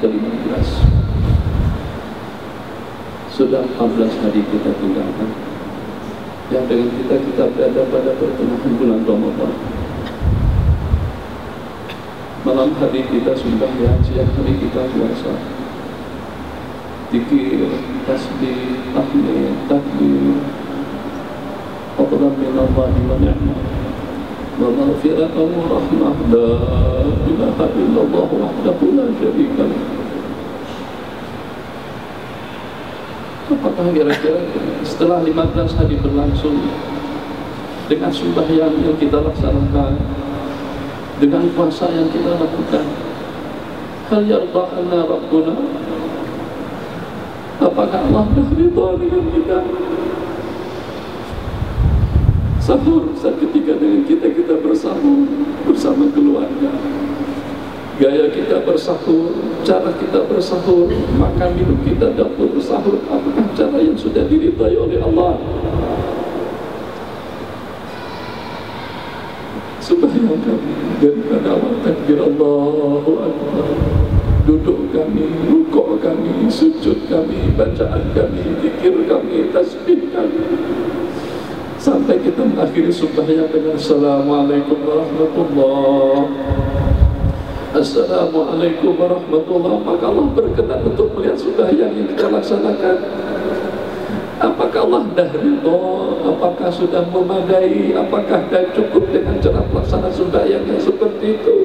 ke-15. Sudah 14 hari kita tinggalkan, yang dengan kita berada pada pertengahan bulan Ramadan. Malam hari kita sembahyang, siang hari kita puasa. Zikir, tasbih, tahmid, takbir, fadlan min Allah wa ni'mah wa maghfiratan wa rahmah, la ilaha illallah wahdahu la syarika lah. Apakah kira-kira setelah 15 hari berlangsung, dengan sembahyang yang kita laksanakan, dengan puasa yang kita lakukan, hal yarda anna rabbuna, apakah Allah ridha dengan kita? Sahur seketika dengan kita bersahur bersama keluarga, gaya kita bersahur, cara kita bersahur, makan minum kita, dapur bersahur, apakah cara yang sudah diridhai oleh Allah? Sembahyang kami daripada awal takbir Allahu Akbar, duduk kami, rukuk kami, sujud kami, bacaan kami, zikir kami, tasbih kami, sampai kita mengakhiri sembahyang dengan Assalamualaikum warahmatullahi, Assalamualaikum warahmatullahi. Maka Allah berkenan untuk melihat sembahyang yang kita laksanakan. Apakah Allah dah ridha? Apakah sudah memadai? Apakah dah cukup dengan cara pelaksanaan sembahyang yang seperti itu?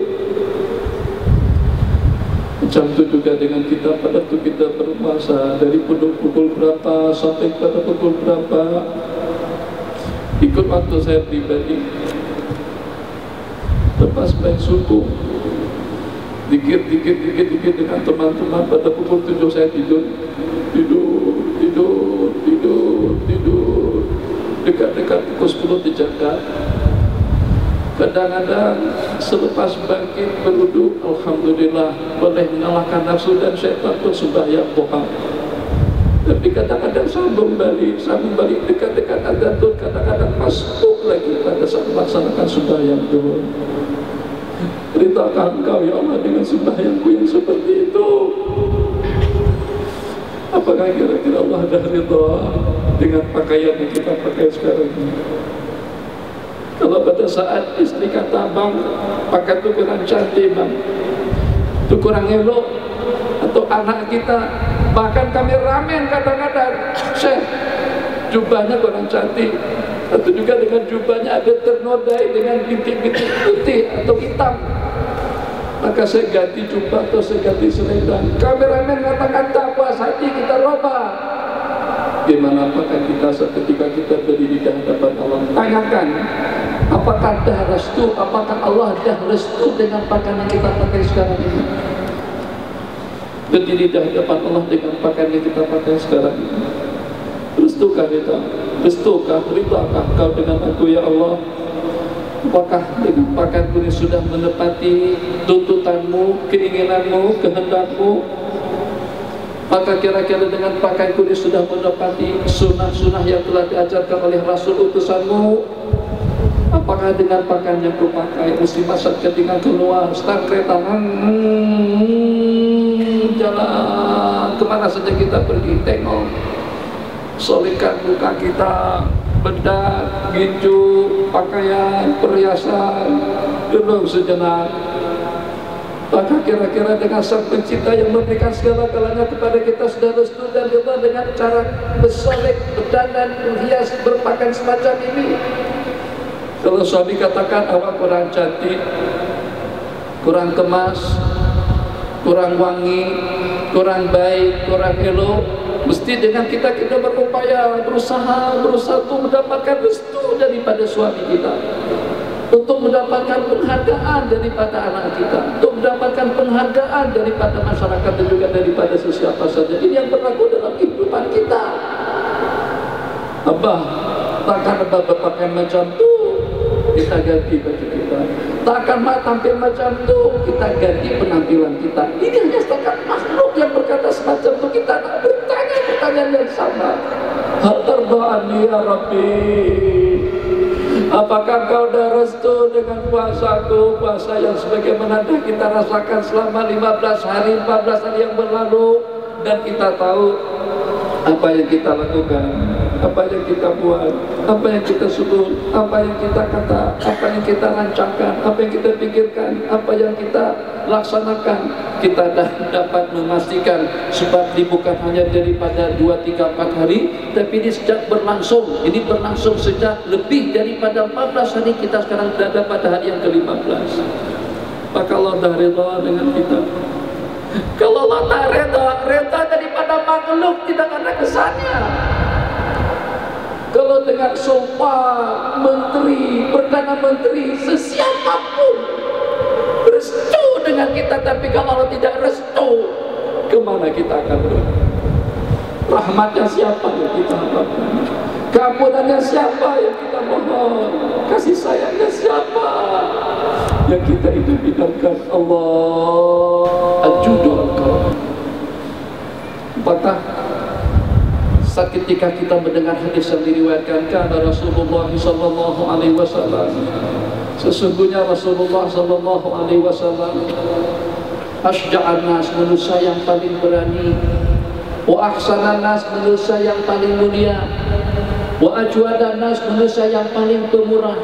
Macam itu juga dengan kita pada waktu kita berpuasa, dari pukul berapa sampai pada pukul berapa. Ikut waktu saya pribadi, lepas baik subuh, dikit dengan teman-teman. Pada pukul 7 saya tidur, dekat-dekat pukul 10 dijaga. Kadang-kadang selepas bangkit berwudu, alhamdulillah boleh mengalahkan nafsu dan syaitan bersembahyang duha. Tapi kadang-kadang sambung balik dekat-dekat adzan, kadang-kadang masuk lagi pada saat melaksanakan sembahyang duha. Ridhakah Engkau ya Allah dengan sembahyangku yang seperti itu? Apakah kira-kira Allah dah ridha dengan pakaian yang kita pakai sekarang ini? Kalau pada saat istri kata, bang, pakai itu kurang cantik bang, itu kurang elok, atau anak kita, bahkan kami ramen kadang-kadang, Syekh, jubahnya kurang cantik, atau juga dengan jubahnya ada ternodai dengan bintik-bintik putih atau hitam, maka saya ganti jubah atau saya ganti selendang. Kameramen kata-kata puas hati kita robah. Gimana apakah kita ketika kita berdiri di hadapan Allah, tanyakan, apakah dah restu, apakah Allah dah restu dengan pakaian yang kita pakai sekarang ini? Berdiri di hadapan Allah dengan pakaian yang kita pakai sekarang ini, restukah kita? Restukah, ridhakah Kau dengan aku ya Allah? Apakah dengan pakaianku ini sudah menepati tuntutanmu, keinginanmu, kehendakmu? Maka kira-kira dengan pakaianku ini sudah menepati sunnah-sunnah yang telah diajarkan oleh Rasul utusanmu? Apakah dengan pakaian yang kupakai muslimah saat ketika keluar start kereta, jalan kemana saja kita pergi, tengok, solikan muka kita, bedak, ginju, pakaian, perhiasan, duduk sejenak. Maka kira-kira dengan Sang Pencipta yang memberikan segala-galanya kepada kita sudah restu dan ridha dengan cara bersolek, berdandan, berhias, berpakaian semacam ini. Kalau suami katakan awak kurang cantik, kurang kemas, kurang wangi, kurang baik, kurang elok, mesti dengan kita berupaya, berusaha untuk mendapatkan restu daripada suami kita, untuk mendapatkan penghargaan daripada anak kita, untuk mendapatkan penghargaan daripada masyarakat dan juga daripada sesiapa saja. Ini yang berlaku dalam kehidupan kita. Abah, takkan Abah berpakaian macam tu, kita ganti baju kita. Takkan mak tampil macam tu, kita ganti penampilan kita. Ini hanya setakat makhluk yang berkata semacam itu. Kita nak bertanya pertanyaan yang sama. Hal tarba'ani ya Rabbi, apakah Kau dah restu dengan puasaku, puasa yang sebagaimana kita rasakan selama 15 hari, 14 hari yang berlalu, dan kita tahu apa yang kita lakukan, apa yang kita buat, apa yang kita sebut, apa yang kita kata, apa yang kita rancangkan, apa yang kita pikirkan, apa yang kita laksanakan. Kita dah dapat memastikan, sebab ini bukan hanya daripada 2, 3, 4 hari, tapi ini sejak berlangsung. Ini berlangsung sejak lebih daripada 14 hari. Kita sekarang berada pada hari yang ke-15. Maka Allah dah reda dengan kita. Kalau Allah tak reda daripada makhluk, tidak ada kesannya. Kalau dengan sumpah menteri, perdana menteri, sesiapapun restu dengan kita, tapi kalau Allah tidak restu, kemana kita akan berada? Rahmatnya siapa yang kita harapkan? Keampunannya siapa yang kita mohon? Kasih sayangnya siapa yang kita itu bidangkan? Allah Al-Judul Al-Karam. Apakah saat ketika kita mendengar hadis yang diriwayatkan karena Rasulullah sallallahu alaihi wasallam, sesungguhnya Rasulullah sallallahu alaihi wasallam asja'an nas, manusia yang paling berani, wa ahsanan nas, manusia yang paling mulia, wa ajwadan nas, manusia yang paling pemurah,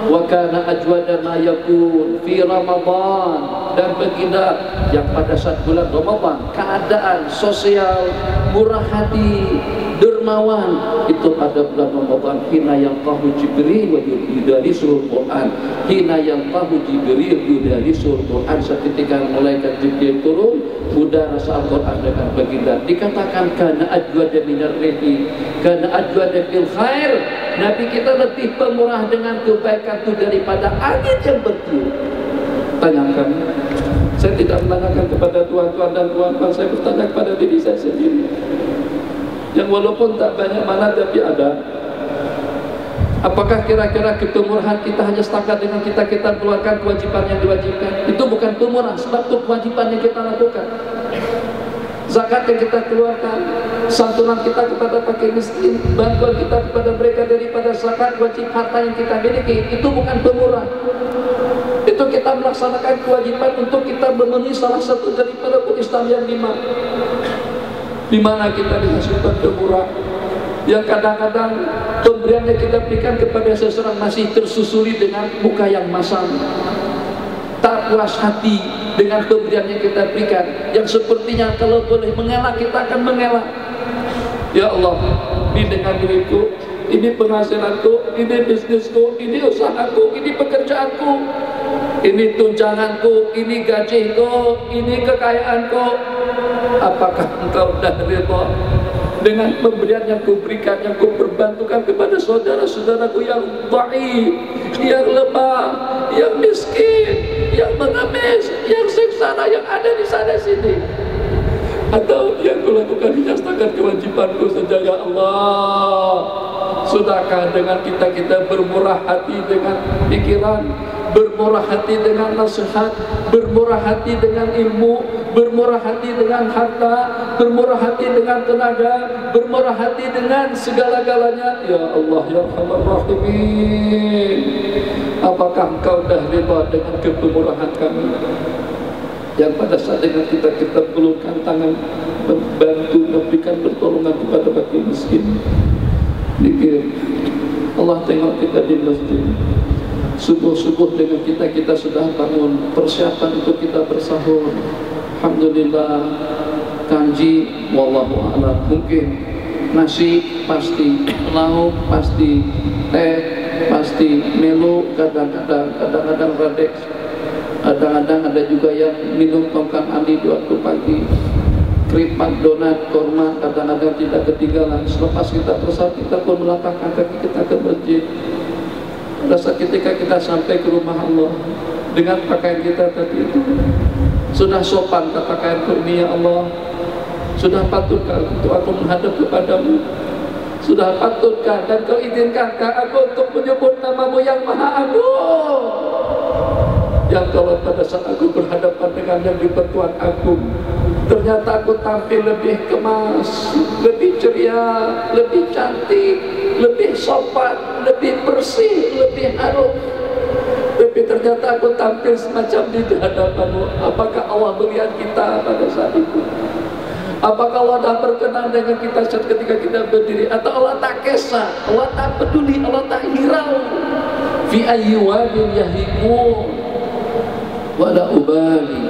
wa kana ajwada ma yakun fi Ramadan, dan baginda yang pada saat bulan Ramadan keadaan sosial, murah hati, dermawan itu pada bulan Ramadan. Hina yang tahu Jibril wa yudarisul Quran, hina yang tahu Jibril yudarisul Quran, ketika malaikat Jibril turun mudarasa Al-Quran dengan baginda. Dikatakan karena ajwada minar rihi, karena ajwada bil khair, Nabi kita lebih pemurah dengan kebaikan itu daripada angin yang bertiup. Tanyakan, saya tidak menanyakan kepada tuan-tuan dan tuan-tuan, saya bertanya kepada diri saya sendiri, yang walaupun tak banyak mana tapi ada. Apakah kira-kira kepemurahan kita hanya setakat dengan kita keluarkan kewajiban yang diwajibkan? Itu bukan pemurah, sebab itu kewajiban yang kita lakukan. Zakat yang kita keluarkan, santunan kita kepada fakir miskin, bantuan kita kepada mereka daripada zakat wajib harta yang kita miliki, itu bukan pemurah. Itu kita melaksanakan kewajiban untuk kita memenuhi salah satu daripada Islam yang 5. Di mana kita dihasilkan pemurah, yang kadang-kadang pemberian yang kita berikan kepada seseorang masih tersusuri dengan muka yang masam, tak puas hati dengan pemberian yang kita berikan, yang sepertinya kalau boleh mengelak kita akan mengelak. Ya Allah, ini dengan duitku, ini penghasilanku, ini bisnisku, ini usahaku, ini pekerjaanku, ini tunjanganku, ini gajiku, ini kekayaanku. Apakah engkau dah reda dengan pemberian yang kuberikan, yang kuperbantukan kepada saudara-saudaraku yang dhaif, yang lemah, yang miskin, yang mengemis, yang sengsara, yang ada di sana sini? Atau yang kulakukan menyatakan kewajibanku saja? Ya Allah, sudahkah dengan kita bermurah hati dengan pikiran, bermurah hati dengan nasihat, bermurah hati dengan ilmu, bermurah hati dengan harta, bermurah hati dengan tenaga, bermurah hati dengan segala-galanya? Ya Allah ya Arhamar Rahimin, apakah engkau dah reda dengan kepemurahan kami, yang pada saat dengan kita perlukan tangan membantu, memberikan pertolongan kepada fakir miskin? Dikir Allah tengok kita di masjid, subuh-subuh dengan kita sudah bangun, persiapan untuk kita bersahur. Alhamdulillah, kanji wallahu a'lam, mungkin nasi pasti, lauk pasti, teh pasti, melu kadang-kadang radek, kadang-kadang ada juga yang minum tongkang andi di waktu pagi, kripat, donat, korma, kadang-kadang tidak ketinggalan. Selepas kita bersahur kita pun melangkahkan kaki kita ke masjid. Pada saat ketika kita sampai ke rumah Allah dengan pakaian kita tadi itu, sudah sopan ke pakaianku ini ya Allah, sudah patutkah untuk aku menghadap kepadamu, sudah patutkah dan kau izinkankah aku untuk menyebut namamu yang maha agung, yang kalau pada saat aku berhadapan dengan yang di-Pertuan Agung ternyata aku tampil lebih kemas, lebih ceria, lebih cantik, lebih sopan, lebih bersih, lebih harum. Tapi ternyata aku tampil semacam di hadapanmu. Apakah Allah melihat kita pada saat itu? Apakah Allah tak berkenan dengan kita saat ketika kita berdiri? Atau Allah tak kisah, Allah tak peduli, Allah tak hirau? Fi ayyi wadin yahimun wala ubali.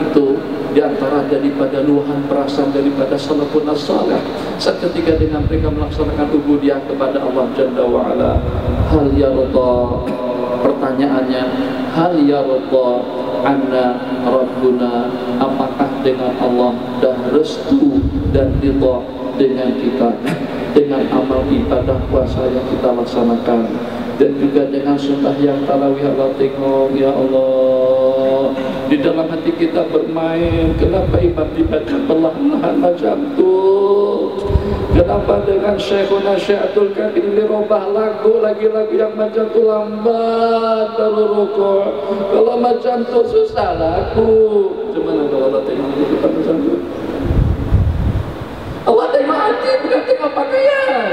Itu diantara daripada luahan perasaan daripada salafun salih saat ketika dengan mereka melaksanakan ubudiyah kepada Allah Jalla wa'ala. Hal yarda, pertanyaannya, hal yarda anna Rabbuna, apakah dengan Allah dah restu dan ridha dengan kita, dengan amal ibadah puasa yang kita laksanakan, dan juga dengan sunnah yang tarawih. Allah tengok, ya Allah, di dalam hati kita bermain. Kenapa imam dibaca perlahan-lahan macam tu? Kenapa dengan Syekhuna Syekh Abdul Qadir dirubah lagu lagi-lagu yang macam tu lambat baru rukuk? Kalau macam tu susah lagu. Gimana kalau Allah tengok kita macam tu? Allah tengok hati, bukan tengok pakaian.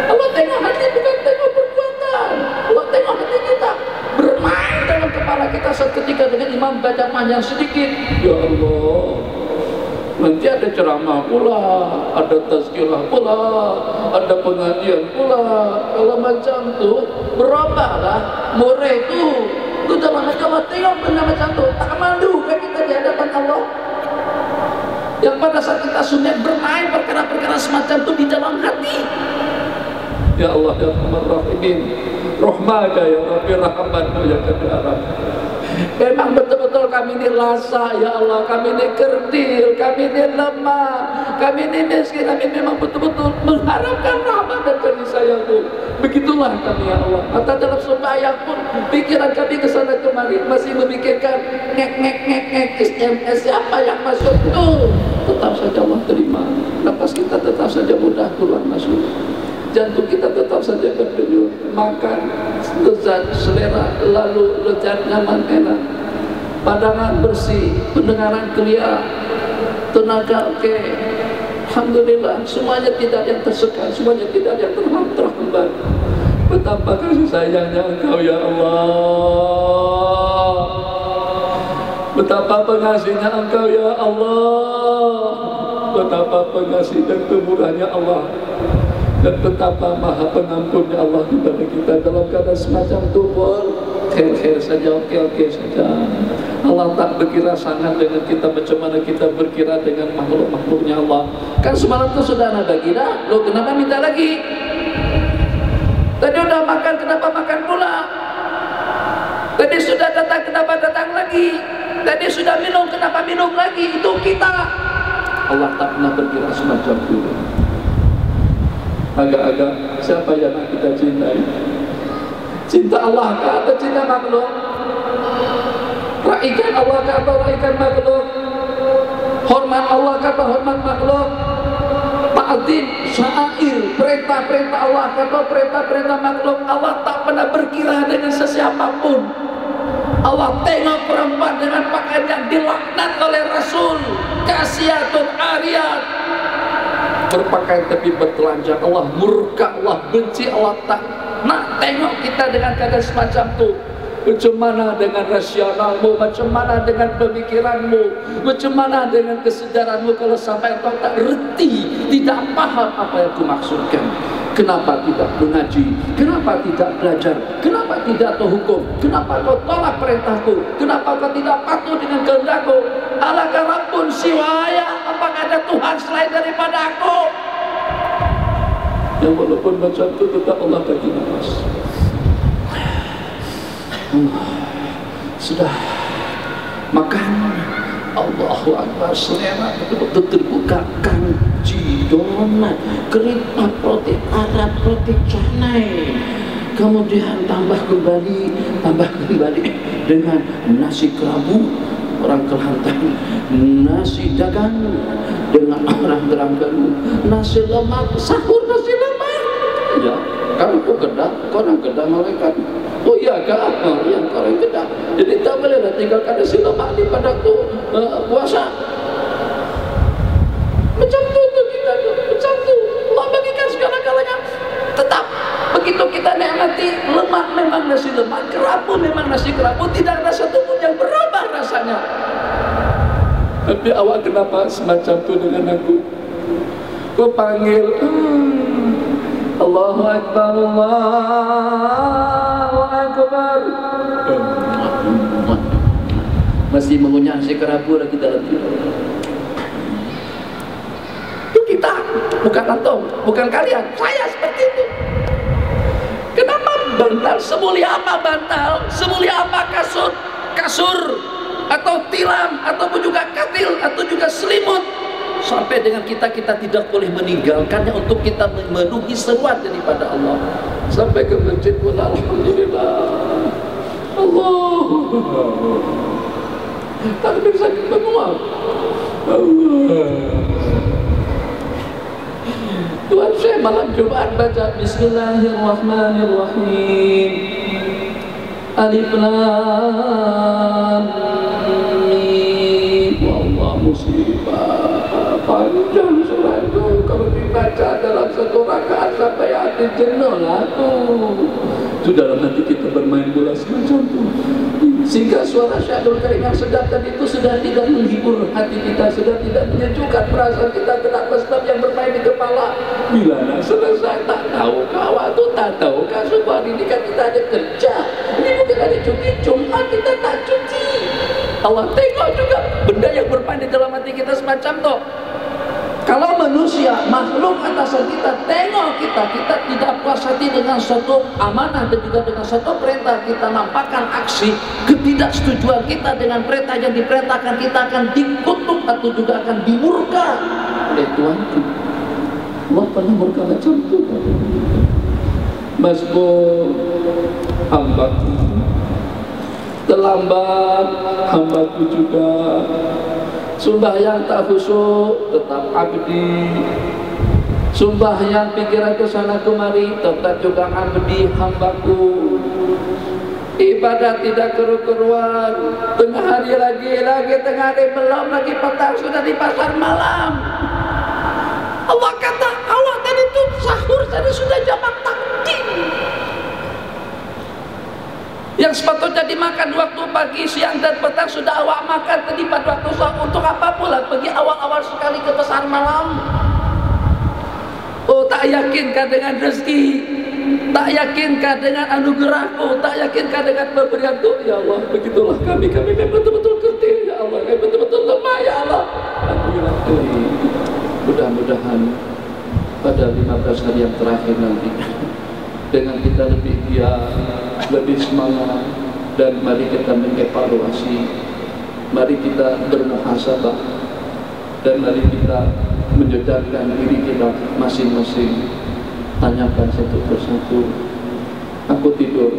Allah tengok hati, bukan tengok perbuatan. Allah tengok hati kita. Bermain dengan kepala kita saat ketika dengan imam baca panjang sedikit. Ya Allah, nanti ada ceramah pula, ada tazkirah pula, ada pengajian pula. Kalau macam tu, berubahlah murid tu. Tu dalam hati Allah tengok benda macam tu. Tak malu kan kita di hadapan Allah? Yang pada saat kita sunat bermain perkara-perkara semacam itu di dalam hati. Ya Allah ya Rahman Rahimin, rahmaka ya Rabbi, rahmatmu yang kami harap. Memang betul-betul kami ini lasa, ya Allah, kami ini kerdil, kami ini lemah, kami ini miskin, kami memang betul-betul mengharapkan rahmat dan kasih sayangmu. Begitulah kami ya Allah. Atau dalam sembahyang pun pikiran kami ke sana kemari masih memikirkan ngek SMS siapa yang masuk tuh. Tetap saja Allah terima. Nafas kita tetap saja mudah keluar masuk. Jantung kita tetap saja berdenyut. Makan lezat selera, lalu lezat nyaman enak. Pandangan bersih, pendengaran clear, tenaga oke. Alhamdulillah, semuanya tidak yang tersekat, semuanya tidak yang terhambat. Betapa kasih sayangnya Engkau ya Allah. Betapa pengasihnya Engkau ya Allah. Betapa pengasih dan pemurahnya Allah. Dan betapa maha pengampunnya Allah kepada kita dalam keadaan semacam itu pun khair-khair saja, oke-oke saja. Allah tak berkira sangat dengan kita macam mana kita berkira dengan makhluk-makhluknya Allah. Kan semalam itu sudah ada bagi dah, lo kenapa minta lagi? Tadi udah makan, kenapa makan pula? Tadi sudah datang, kenapa datang lagi? Tadi sudah minum, kenapa minum lagi? Itu kita. Allah tak pernah berkira semacam itu. Agak-agak siapa yang nak kita cintai? Cinta Allah kah atau cinta makhluk? Raikan Allah kah atau raikan makhluk? Hormat Allah kah atau hormat makhluk? Ta'zim, syair, perintah-perintah Allah kah atau perintah-perintah makhluk? Allah tak pernah berkira dengan sesiapapun. Allah tengok perempuan dengan pakaian yang dilaknat oleh Rasul, kasiyatun ariyat, berpakaian tapi bertelanjang. Allah murka, Allah benci, Allah tak nak tengok kita dengan keadaan semacam itu. Macam mana dengan rasionalmu, macam mana dengan pemikiranmu, macam mana dengan kesedaranmu kalau sampai kau tak reti, tidak paham apa yang aku maksudkan. Kenapa tidak mengaji? Kenapa tidak belajar? Kenapa tidak tahu hukum? Kenapa kau tolak perintahku? Kenapa kau tidak patuh dengan kehendakku? Alaka rabbun siwaya, apakah ada Tuhan selain daripada aku? Yang walaupun macam itu tetap Allah bagi nafas. Sudah makan, Allahu Akbar, selera betul-betul terbuka. Kanji, donat, keripik, roti Arab, roti canai, kemudian tambah kembali dengan nasi kerabu orang Kelantan, nasi dagang dengan orang Terengganu, nasi lemak, sahur nasi lemak. Ya, kalau kau Kedah, kau orang Kedah malaikat. Oh iya kak, yang kau orang Kedah. Jadi tak boleh tinggalkan nasi lemak di pada tu puasa. Macam tu kita tu, macam tu. Allah bagikan segala-galanya. Tetap begitu kita nikmati lemak memang nasi lemak, kerapu memang nasi kerapu, tidak ada satupun yang berubah rasanya. Tapi awak kenapa semacam itu dengan aku? Kau panggil Allahu Akbar, Allahu Akbar, masih mengunyah nasi kerapu lagi dalam tidur. Itu kita, bukan antum, bukan kalian, saya seperti itu. Kenapa bantal? Semulia apa bantal? Semulia apa kasur atau tilam ataupun juga katil atau juga selimut? Sampai dengan kita tidak boleh meninggalkannya untuk kita memenuhi seruan daripada Allah. Sampai ke masjid pun alhamdulillah, Allah takbir sakit menguap. Tuhan saya malam Jumat baca Bismillahirrahmanirrahim, Alif Lam Mim. Wallah musibah panjang surah itu, kalau dibaca dalam satu rakaat sampai hati jenuh lah tuh. Itu dalam hati kita bermain bola semacam itu, sehingga suara Syaikhul Karim yang sedap tadi itu sudah tidak menghibur hati kita, sudah tidak menyejukkan perasaan kita. Kenapa? Sebab yang bermain di kepala bila nak selesai, tak tahu kawat tu, tak tahu kan sebab ini kan kita ada kerja, ini bukan ada cuti Jumat, kita tak cuti. Allah tengok juga benda yang bermain di dalam hati kita semacam tu. Kalau manusia, makhluk atasan kita, tengok kita tidak puas hati dengan suatu amanah dan juga dengan suatu perintah, kita nampakkan aksi ketidaksetujuan kita dengan perintah yang diperintahkan, kita akan dikutuk atau juga akan dimurka oleh Tuhan. Allah pernah murka macam itu. Mazmur, hambaku terlambat, hambaku juga. Sembahyang tak khusyuk, tetap abdi. Sembahyang pikiran ke sana kemari, tetap juga abdi, hambaku. Ibadah tidak keru-keruan, tengah hari lagi tengah hari belum lagi petang sudah di pasar malam. Allah kata awak tadi itu sahur tadi sudah jamak takdim. Yang sepatutnya dimakan waktu pagi, siang dan petang sudah awak makan tadi pada waktu sahur. Untuk apa pula pergi awal-awal sekali ke pasar malam? Oh, tak yakinkah dengan rezeki? Tak yakinkah dengan anugerahku? Tak yakinkah dengan pemberianku? Ya Allah, begitulah kami betul-betul kerti. Ya Allah, kami betul-betul lemah. Ya Allah, mudah-mudahan pada 15 hari yang terakhir nanti dengan kita lebih giat, lebih semangat, dan mari kita mengevaluasi, mari kita bermuhasabah, dan mari kita menjedarkan diri kita masing-masing. Tanyakan satu persatu, aku tidur,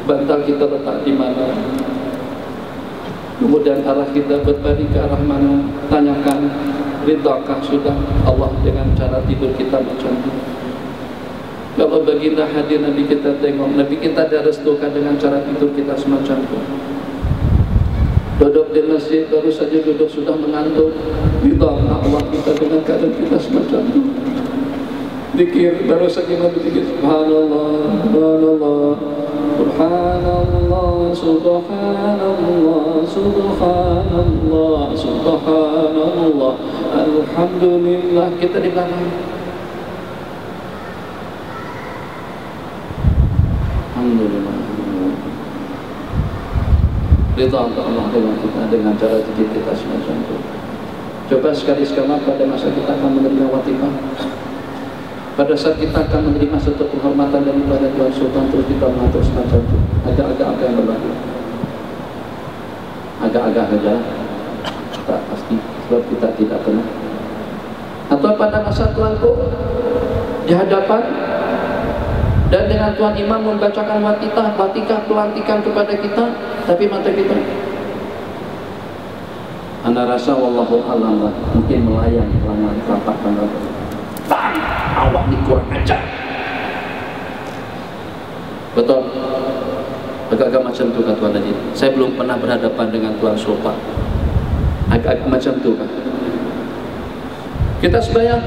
bantal kita letak di mana, kemudian arah kita berbalik ke arah mana. Tanyakan, ridakah sudah Allah dengan cara tidur kita macam itu? Kalau baginda hadir Nabi kita tengok, Nabi kita direstukan dengan cara tidur kita semacam itu. Duduk di masjid, baru saja duduk sudah mengantuk, ridakah Allah kita dengan keadaan kita semacam itu? Zikir, baru saja Nabi zikir, Subhanallah, Subhanallah, Subhanallah, Subhanallah, Subhanallah, Subhanallah, Alhamdulillah. Kita di belakang, Alhamdulillah. Ridha Allah dengan kita dengan cara zikir kita semacam itu. Coba sekali-sekala pada masa kita akan menerima watifah, pada saat kita akan menerima satu penghormatan daripada Tuan Sultan, terus kita mengatur semacam itu. Agak-agak apa yang berlaku? Agak-agak saja, tak pasti, sebab kita tidak pernah. Atau pada masa terlalu di hadapan dan dengan Tuan Imam membacakan watikah pelantikan kepada kita, tapi mata kita, anda rasa wallahu alam lah, mungkin melayang pelan-pelan rapatkan awak ni kurang ajar. Betul, agak-agak macam tu kan Tuan tadi. Saya belum pernah berhadapan dengan Tuan Sultan, agak-agak macam tu kan. Kita sembahyang,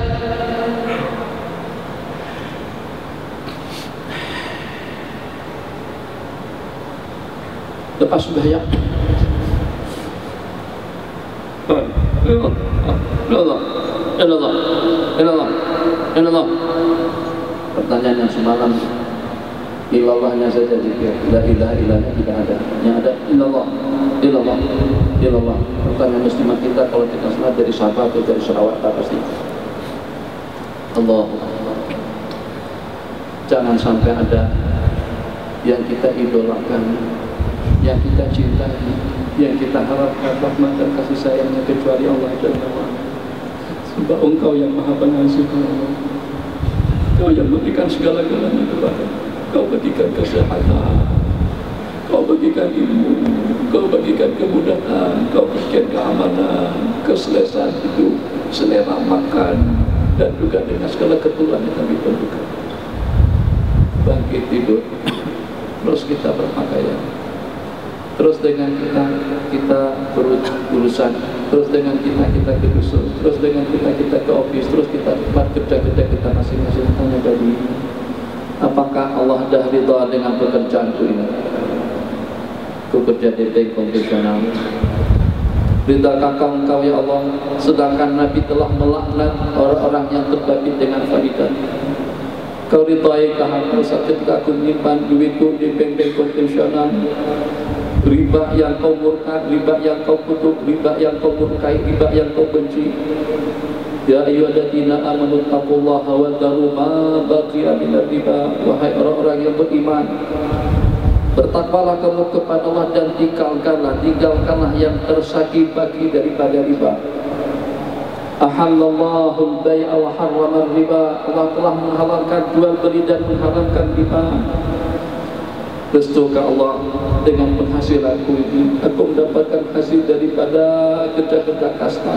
lepas sembahyang. Allah. Pertanyaan yang semalam, ilallahnya saja dikir, la ilaha illallahnya tidak ada. Yang ada illallah. Pertanyaan muslimah kita kalau kita salat dari sahabat atau dari selawat pasti Allah. Jangan sampai ada yang kita idolakan, yang kita cintai, yang kita harapkan rahmat dan kasih sayangnya kecuali Allah Jalla wa'ala. Sebab Engkau yang Maha Pengasih, Engkau yang memberikan segala-galanya kepada Kau, bagikan kesehatan, Kau bagikan ilmu, Kau bagikan kemudahan, Kau bagikan keamanan, keselesaan hidup, selera makan, dan juga dengan segala keturunan yang kami tentukan. Bangkit tidur, terus kita berpakaian, terus dengan kita berurusan, terus dengan kita ke dusun, terus dengan kita ke office, terus kita tempat kerja kita masing-masing. Tanya dari apakah Allah dah ridha dengan pekerjaanku ini? Ku kerja di bank konvensional. Ridhakah engkau ya Allah, sedangkan Nabi telah melaknat orang-orang yang terbabit dengan faidah. Kau ridhaikah aku ketika aku menyimpan duitku di bank-bank konvensional? Riba yang kau murka, riba yang kau kutuk, riba yang kau murkai, riba yang kau benci. Ya ayyuhalladzina amanu taqullaha wa dharu ma baqiya minar riba. Wahai orang-orang yang beriman, bertakwalah kamu kepada Allah dan tinggalkanlah yang tersisa-bagi daripada riba. Ahallallahu al-bai'a wa harrama riba. Allah telah menghalalkan jual beli dan mengharamkan riba. Restukah Allah dengan penghasilanku ini aku mendapatkan hasil daripada kerja-kerja kasta,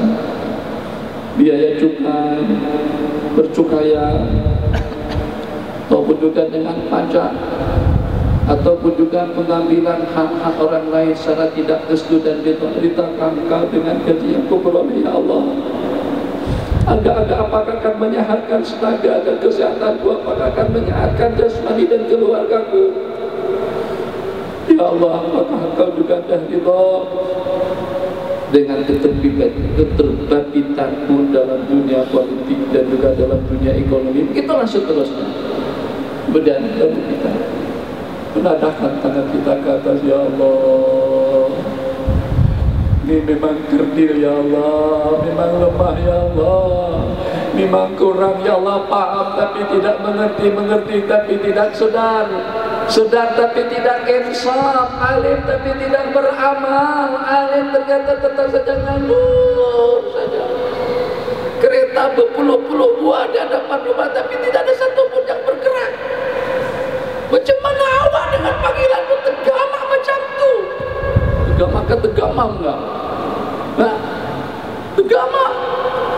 biaya cukai, bercukaya, ataupun juga dengan pajak, ataupun juga pengambilan hak-hak orang lain secara tidak restu dan ditangkap Engkau dengan gaji yang kuperoleh ya Allah. Agak-agak apakah akan menyehatkan tenaga dan kesehatanku, apakah akan menyehatkan jasmani dan keluargaku? Ya Allah, apakah Engkau juga dah ridha dengan keterbabitanku dalam dunia politik dan juga dalam dunia ekonomi? Itulah seterusnya. Kemudian kita menadahkan tangan kita ke atas. Ya Allah, ini memang kerdil ya Allah, memang lemah ya Allah, memang kurang ya Allah, paham tapi tidak mengerti tapi tidak sedar tapi tidak insaf, alim tapi tidak beramal, alim ternyata tetap saja nganggur saja. Kereta berpuluh-puluh buah di hadapan rumah tapi tidak ada satu pun yang bergerak. Macam mana awak dengan panggilanmu tegamak macam tu? Tegamak ke tegamam enggak? Nah, tegamak.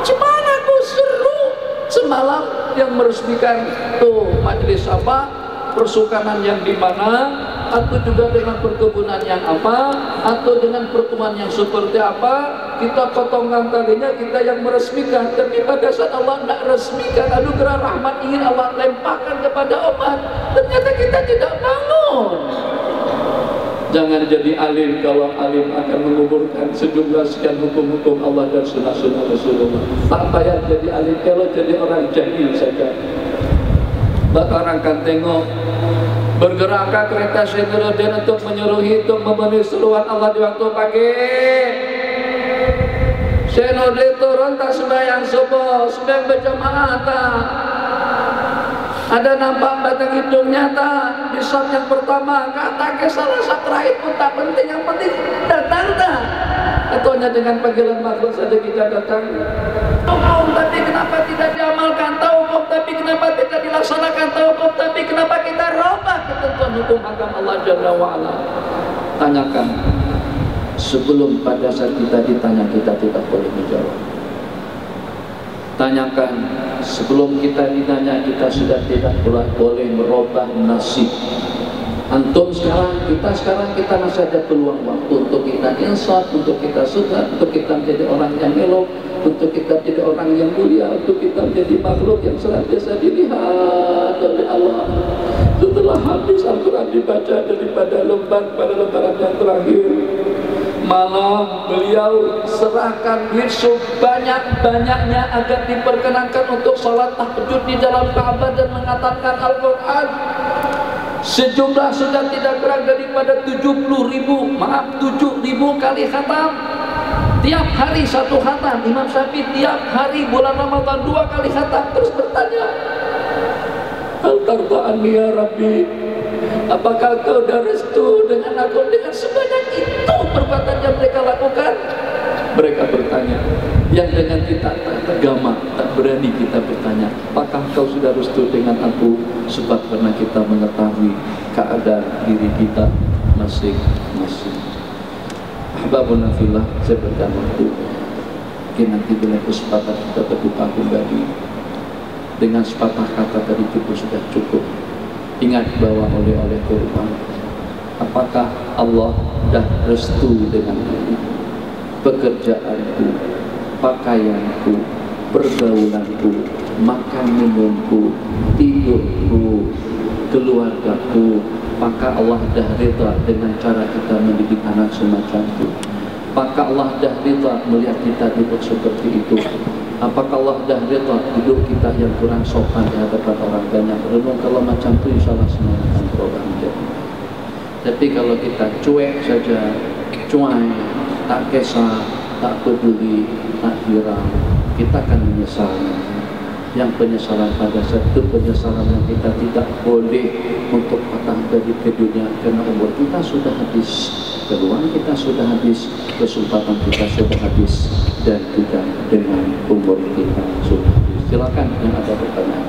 Macam mana aku seru semalam yang meresmikan tuh majelis apa? Persukanan yang di mana, atau juga dengan perkebunan yang apa, atau dengan pertemuan yang seperti apa, kita potongkan talinya, kita yang meresmikan. Tapi pada saat Allah tidak resmikan, anugerah rahmat ingin Allah lemparkan kepada umat, ternyata kita tidak bangun. Jangan jadi alim kalau alim akan menguburkan sejumlah sekian hukum-hukum Allah dan sunnah-sunnah Rasulullah. Tak payah jadi alim kalau jadi orang jahil saja. Maka orang akan tengok bergerakkah kereta Syaikhul untuk menyuruhi untuk memenuhi seruan Allah di waktu pagi. Syaikhul turun tak sembahyang subuh, sembahyang berjamaah tak. Ada nampak batang hidungnya tak? Di shot yang pertama kata ke salah satu terakhir pun tak penting, yang penting datang tak? Atau hanya dengan panggilan makhluk saja kita datang? Tahu tapi kenapa tidak diamalkan? Tahu tapi kenapa tidak dilaksanakan? Tahu tapi kenapa kita robah ketentuan hukum agama Allah Jalla wa'ala? Tanyakan sebelum pada saat kita ditanya kita tidak boleh menjawab. Tanyakan sebelum kita ditanya kita sudah tidak boleh merubah nasib. Antum sekarang kita masih ada peluang waktu untuk kita insaf, untuk kita suka, untuk kita menjadi orang yang elok, untuk kita menjadi orang yang mulia, untuk kita menjadi makhluk yang senantiasa dilihat oleh Allah. telah habis Al-Quran dibaca daripada lembar pada lembaran yang terakhir. Malah beliau serahkan duit sebanyak-banyaknya agar diperkenankan untuk salat tahajud di dalam Ka'bah dan mengatakan Al-Quran sejumlah sudah tidak kurang daripada 7.000 kali khatam. Tiap hari satu khatam. Imam Syafi'i tiap hari bulan Ramadan 2 kali khatam. Terus bertanya, hal tarda anni ya Rabbi, apakah kau dah restu dengan aku dengan sebanyak itu perbuatan yang mereka lakukan? Mereka bertanya, yang dengan kita tak gama, tak berani kita bertanya, apakah kau sudah restu dengan aku? Sebab karena kita mengetahui keadaan diri kita masing-masing. Ahbabuna fillah, saya berikan waktu. Mungkin nanti bila kesempatan kita berjumpa kembali. Dengan sepatah kata tadi itu sudah cukup. Ingat bahwa oleh kurban, apakah Allah dah restu dengan pekerjaanku, pakaianku, pergaulanku, makan minumku, tidurku, keluargaku? Maka Allah dah rida dengan cara kita mendidik anak semacam itu. Maka Allah dah rida melihat kita duduk seperti itu. Apakah Allah dah rida hidup kita yang kurang sopan di hadapan orang banyak? Renung kalau macam itu, insya Allah semua akan berubah menjadi. Tapi kalau kita cuek saja, cuai, tak kisah, tak peduli, tak hirau, kita akan menyesal. Yang penyesalan pada saat itu penyesalan yang kita tidak boleh untuk patah balik ke dunia, karena umur kita sudah habis, peluang kita sudah habis, kesempatan kita sudah habis, dan juga dengan umur kita sudah habis. Silakan yang ada pertanyaan.